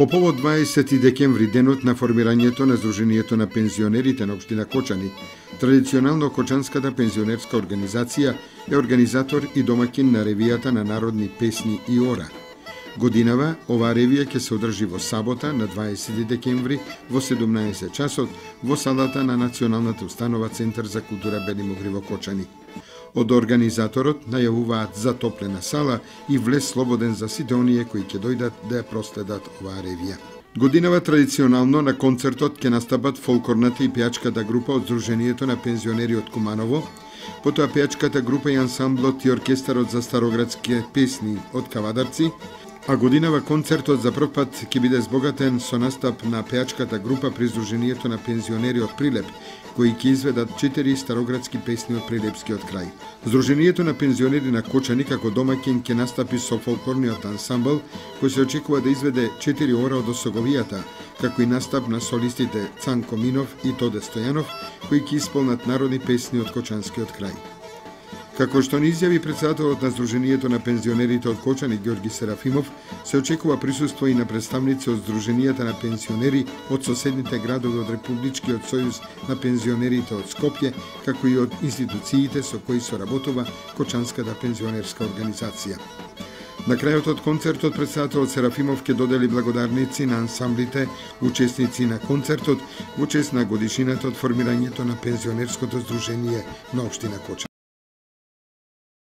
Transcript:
По повод 20 декември, денот на формирањето на Сдруженијето на пензионерите на општина Кочани, традиционално Кочанската пензионерска организација е организатор и домакин на ревијата на народни песни и ора. Годинава, оваа ревија ќе се одржи во сабота на 20 декември во 17 часот во салата на Националната установа Центар за култура Бели Могри во Кочани. Од организаторот најавуваат затоплена сала и влез слободен за сите оние кои ќе дојдат да ја проследат оваа ревија. Годинава традиционално на концертот ќе настапат фолклорната и пејачката група од Сдруженијето на пензионери од Куманово, потоа пејачката група и ансамблот и оркестарот за староградски песни од Кавадарци, а годинава концертот за прв пат ќе биде збогатен со настап на пејачката група при Сдруженијето на пензионери од Прилеп, кои ќе изведат 4 староградски песни од Прилепскиот крај. Сдруженијето на пензионери на Кочани како домаќин ќе настапи со фолклорниот ансамбл, кој се очекува да изведе 4 ора од Осоговијата, како и настап на солистите Цанко Минов и Тоде Стојанов, кои ќе исполнат народни песни од Кочанскиот крај. Како што ни изјави председателот на Сдруженијето на пензионерите од Кочани Ѓорги Серафимов, се очекува присуство и на представници од Сдруженијата на пензионери од соседните градови од Републичкиот сојуз на пензионерите од Скопје, како и од институциите со кои соработува Кочанската пензионерска организација. На крајот од концертот председателот Серафимов ќе додели благодарници на ансамблите, учесници на концертот во чест на годишнината од формирањето на пензионерското сдружение на општина Кочани.